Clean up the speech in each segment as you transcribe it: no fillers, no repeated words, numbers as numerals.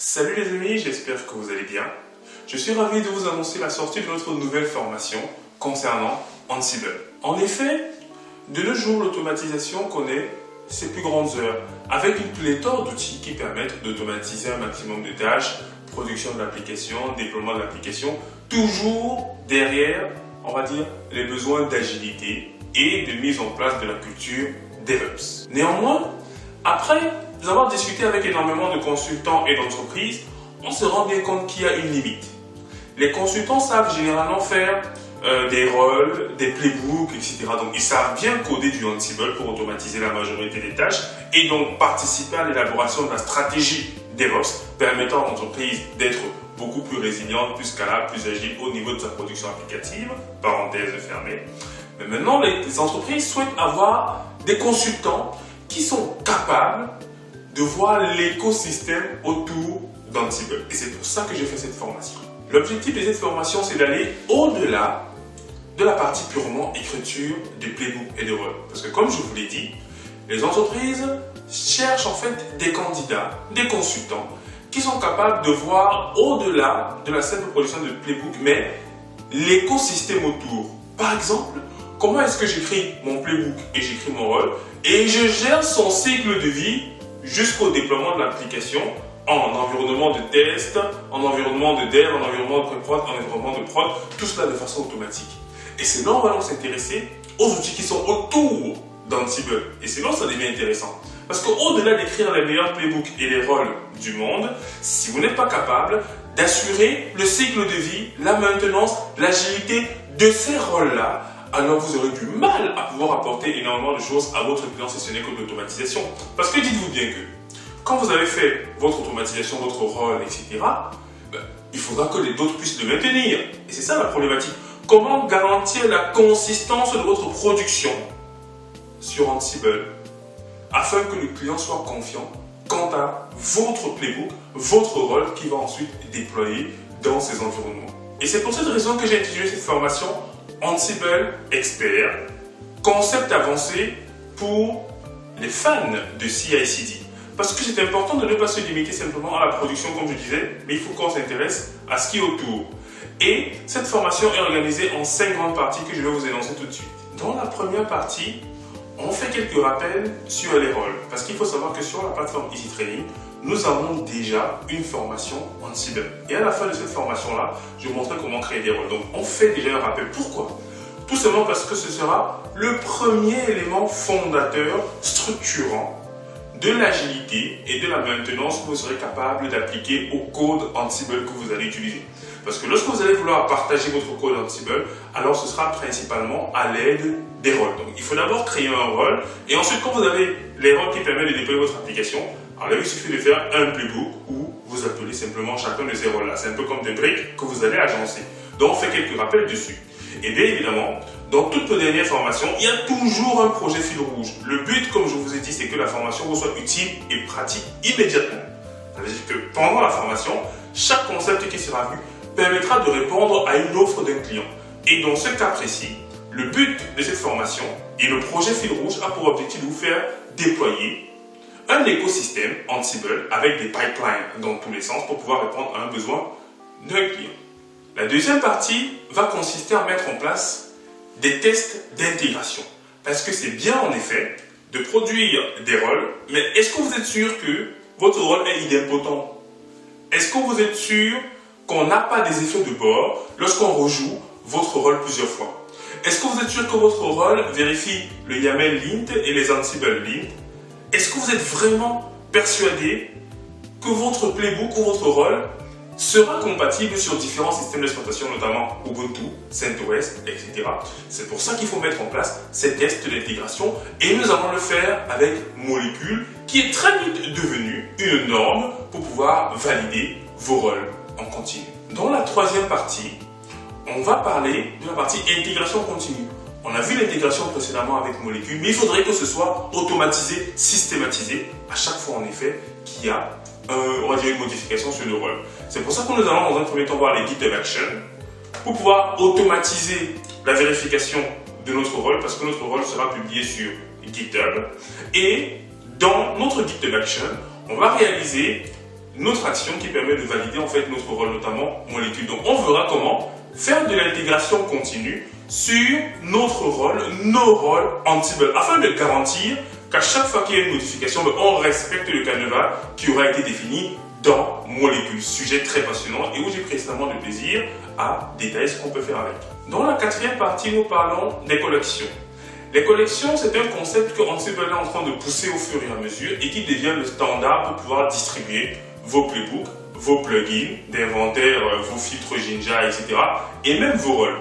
Salut les amis, j'espère que vous allez bien. Je suis ravi de vous annoncer la sortie de notre nouvelle formation concernant Ansible. En effet, de nos jours, l'automatisation connaît ses plus grandes heures, avec une pléthore d'outils qui permettent d'automatiser un maximum de tâches, production de l'application, déploiement de l'application, toujours derrière, on va dire, les besoins d'agilité et de mise en place de la culture DevOps. Néanmoins, après avoir discuté avec énormément de consultants et d'entreprises, on se rend bien compte qu'il y a une limite. Les consultants savent généralement faire des rôles, des playbooks, etc. Donc ils savent bien coder du Ansible pour automatiser la majorité des tâches et donc participer à l'élaboration de la stratégie DevOps permettant à l'entreprise d'être beaucoup plus résiliente, plus scalable, plus agile au niveau de sa production applicative, parenthèse fermée. Mais maintenant, les entreprises souhaitent avoir des consultants qui sont capables de voir l'écosystème autour d'Ansible. Et c'est pour ça que j'ai fait cette formation. L'objectif de cette formation, c'est d'aller au-delà de la partie purement écriture des playbooks et des rôles. Parce que comme je vous l'ai dit, les entreprises cherchent en fait des candidats, des consultants, qui sont capables de voir au-delà de la simple production de playbook, mais l'écosystème autour. Par exemple, comment est-ce que j'écris mon playbook et j'écris mon rôle et je gère son cycle de vie jusqu'au déploiement de l'application en environnement de test, en environnement de dev, en environnement de pré-prod, en environnement de prod, tout cela de façon automatique. Et c'est là où on va s'intéresser aux outils qui sont autour d'Ansible. Et c'est là où ça devient intéressant. Parce qu'au-delà d'écrire les meilleurs playbooks et les rôles du monde, si vous n'êtes pas capable d'assurer le cycle de vie, la maintenance, l'agilité de ces rôles-là, alors vous aurez du mal à pouvoir apporter énormément de choses à votre client si ce n'est que de l'automatisation. Parce que dites-vous bien que quand vous avez fait votre automatisation, votre rôle, etc., il faudra que les autres puissent le maintenir. Et c'est ça la problématique. Comment garantir la consistance de votre production sur Ansible afin que le client soit confiant quant à votre playbook, votre rôle qui va ensuite déployer dans ces environnements. Et c'est pour cette raison que j'ai intitulé cette formation Ansible Expert, concept avancé pour les fans de CI/CD. Parce que c'est important de ne pas se limiter simplement à la production, comme je disais, mais il faut qu'on s'intéresse à ce qui est autour. Et cette formation est organisée en 5 grandes parties que je vais vous énoncer tout de suite. Dans la première partie, on fait quelques rappels sur les rôles. Parce qu'il faut savoir que sur la plateforme Easy Training, nous avons déjà une formation Ansible. Et à la fin de cette formation-là, je vous montrerai comment créer des rôles. Donc, on fait déjà un rappel. Pourquoi? Tout simplement parce que ce sera le premier élément fondateur, structurant de l'agilité et de la maintenance que vous serez capable d'appliquer au code Ansible que vous allez utiliser. Parce que lorsque vous allez vouloir partager votre code Ansible, alors ce sera principalement à l'aide des rôles. Donc, il faut d'abord créer un rôle et ensuite, quand vous avez les rôles qui permettent de déployer votre application, alors là, il suffit de faire un playbook où vous appelez simplement chacun de ces rôles-là. C'est un peu comme des briques que vous allez agencer. Donc, on fait quelques rappels dessus. Et bien évidemment, dans toutes nos dernières formations, il y a toujours un projet fil rouge. Le but, comme je vous ai dit, c'est que la formation vous soit utile et pratique immédiatement. Ça veut dire que pendant la formation, chaque concept qui sera vu permettra de répondre à une offre d'un client. Et dans ce cas précis, le but de cette formation et le projet fil rouge a pour objectif de vous faire déployer un écosystème Ansible avec des pipelines dans tous les sens pour pouvoir répondre à un besoin d'un client. La deuxième partie va consister à mettre en place des tests d'intégration. Parce que c'est bien en effet de produire des rôles, mais est-ce que vous êtes sûr que votre rôle est idempotent? Est-ce que vous êtes sûr qu'on n'a pas des effets de bord lorsqu'on rejoue votre rôle plusieurs fois? Est-ce que vous êtes sûr que votre rôle vérifie le YAML lint et les Ansible lint? Est-ce que vous êtes vraiment persuadé que votre playbook ou votre rôle sera compatible sur différents systèmes d'exploitation, notamment Ubuntu, CentOS, etc. C'est pour ça qu'il faut mettre en place ces tests d'intégration et nous allons le faire avec Molecule, qui est très vite devenu une norme pour pouvoir valider vos rôles en continu. Dans la troisième partie, on va parler de la partie intégration continue. On a vu l'intégration précédemment avec Molecule, mais il faudrait que ce soit automatisé, systématisé, à chaque fois en effet qu'il y a on va dire une modification sur le rôle. C'est pour ça que nous allons dans un premier temps voir les GitHub Actions pour pouvoir automatiser la vérification de notre rôle, parce que notre rôle sera publié sur GitHub. Et dans notre GitHub Action, on va réaliser notre action qui permet de valider en fait notre rôle, notamment molécule. Donc on verra comment faire de l'intégration continue sur notre rôle, nos rôles Ansible, afin de garantir qu'à chaque fois qu'il y a une modification, on respecte le canevas qui aura été défini dans molécule. Sujet très passionnant et où j'ai pris extrêmement de plaisir à détailler ce qu'on peut faire avec. Dans la quatrième partie, nous parlons des collections. Les collections, c'est un concept que Ansible est en train de pousser au fur et à mesure et qui devient le standard pour pouvoir distribuer vos playbooks, vos plugins d'inventaire, vos filtres Jinja, etc. et même vos rôles.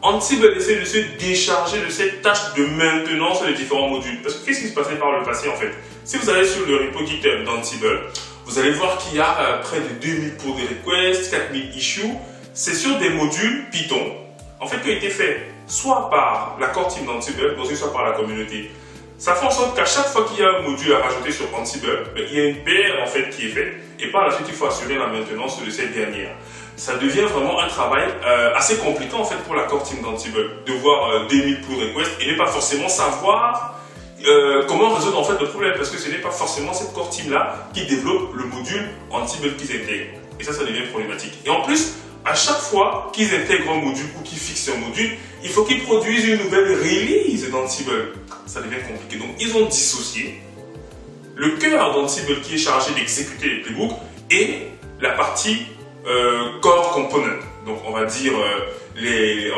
Ansible essaie de se décharger de cette tâche de maintenance des différents modules. Parce que qu'est-ce qui se passait par le passé en fait? Si vous allez sur le repo GitHub d'Ansible, vous allez voir qu'il y a près de 2000 pull requests, 4000 issues. C'est sur des modules Python, en fait, qui ont été faits soit par la core team d'Ansible, mais aussi soit par la communauté. Ça fait en sorte qu'à chaque fois qu'il y a un module à rajouter sur Ansible, il y a une PR en fait qui est faite. Et par la suite, il faut assurer la maintenance de cette dernière. Ça devient vraiment un travail assez compliqué en fait pour la core team d'Ansible de voir 2000 pull requests et ne pas forcément savoir comment résoudre en fait le problème, parce que ce n'est pas forcément cette core team là qui développe le module Ansible qu'ils intègrent. Et ça devient problématique. Et en plus, à chaque fois qu'ils intègrent un module ou qu'ils fixent un module, il faut qu'ils produisent une nouvelle release d'Ansible. Ça devient compliqué. Donc ils ont dissocié le cœur d'Ansible qui est chargé d'exécuter les playbooks et la partie core component. Donc on va dire les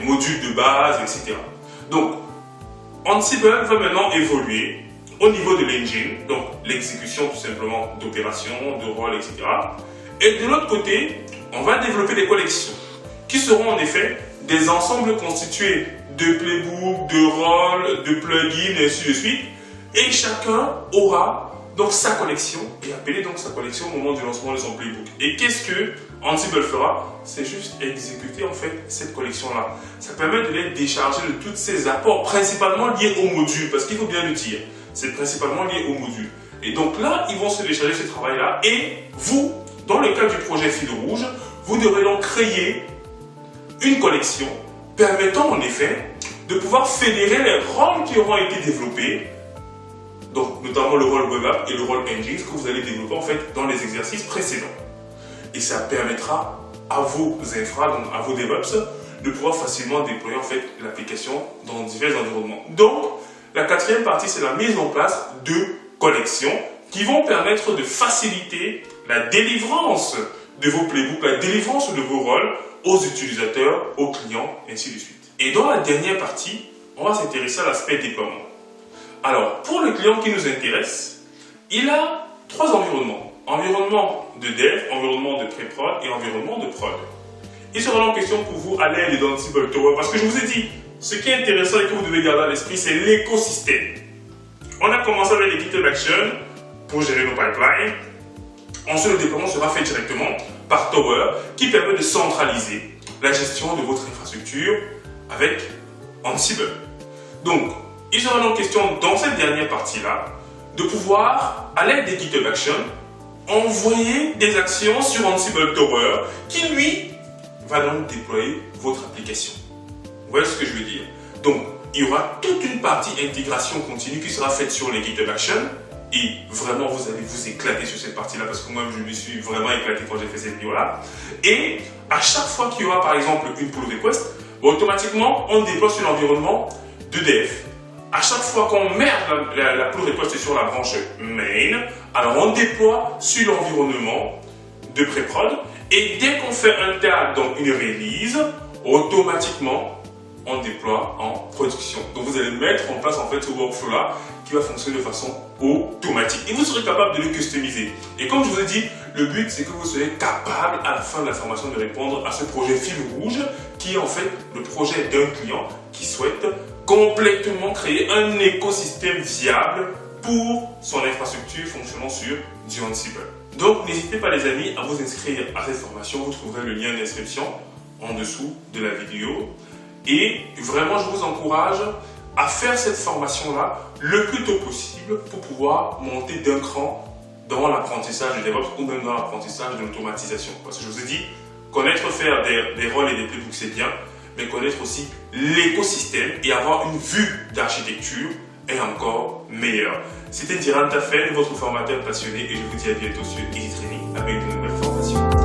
modules de base, etc. Donc Ansible va maintenant évoluer au niveau de l'engine, donc l'exécution tout simplement d'opérations, de rôles, etc. Et de l'autre côté, on va développer des collections qui seront en effet des ensembles constitués de playbooks, de rôles, de plugins, et ainsi de suite. Et chacun aura donc sa collection et appeler donc sa collection au moment du lancement de son playbook. Et qu'est-ce que Ansible fera? C'est juste exécuter en fait cette collection-là. Ça permet de les décharger de tous ces apports, principalement liés au module, parce qu'il faut bien le dire, c'est principalement lié au module. Et donc là, ils vont se décharger ce travail-là. Et vous, dans le cas du projet Fil Rouge, vous devrez donc créer une collection permettant en effet de pouvoir fédérer les rôles qui auront été développés, donc notamment le rôle Web App et le rôle Engines que vous allez développer en fait dans les exercices précédents. Et ça permettra à vos infra, donc à vos DevOps, de pouvoir facilement déployer en fait l'application dans divers environnements. Donc, la quatrième partie, c'est la mise en place de collections qui vont permettre de faciliter la délivrance de vos playbooks, la délivrance de vos rôles aux utilisateurs, aux clients, ainsi de suite. Et dans la dernière partie, on va s'intéresser à l'aspect déploiement. Alors, pour le client qui nous intéresse, il a trois environnements. Environnement de dev, environnement de pré-prod et environnement de prod. Il sera en question pour vous à l'aide d'Ansible Tower, parce que je vous ai dit, ce qui est intéressant et que vous devez garder à l'esprit, c'est l'écosystème. On a commencé avec les GitHub Actions pour gérer nos pipelines. Ensuite, le déploiement sera fait directement par Tower, qui permet de centraliser la gestion de votre infrastructure avec Ansible. Donc, il sera donc question dans cette dernière partie-là de pouvoir, à l'aide des GitHub Actions, envoyer des actions sur Ansible Tower qui, lui, va donc déployer votre application. Vous voyez ce que je veux dire? Donc, il y aura toute une partie intégration continue qui sera faite sur les GitHub Actions et vraiment, vous allez vous éclater sur cette partie-là parce que moi, je me suis vraiment éclaté quand j'ai fait cette vidéo-là. Et à chaque fois qu'il y aura, par exemple, une pull request, automatiquement, on déploie sur l'environnement de dev. À chaque fois qu'on met la pull request sur la branche main, alors on déploie sur l'environnement de pré-prod et dès qu'on fait un tag, donc une release, automatiquement on déploie en production. Donc vous allez mettre en place en fait ce workflow là qui va fonctionner de façon automatique et vous serez capable de le customiser. Et comme je vous ai dit, le but c'est que vous soyez capable à la fin de la formation de répondre à ce projet Fil Rouge qui est en fait le projet d'un client qui souhaite complètement créer un écosystème viable pour son infrastructure fonctionnant sur du Ansible. Donc n'hésitez pas les amis à vous inscrire à cette formation, vous trouverez le lien d'inscription en dessous de la vidéo. Et vraiment je vous encourage à faire cette formation-là le plus tôt possible pour pouvoir monter d'un cran dans l'apprentissage de DevOps ou même dans l'apprentissage de l'automatisation. Parce que je vous ai dit, connaître faire des rôles et des playbooks c'est bien, mais connaître aussi l'écosystème et avoir une vue d'architecture et encore meilleure. C'était Diran Tafel, votre formateur passionné, et je vous dis à bientôt sur EasyTraining avec de nouvelles formations.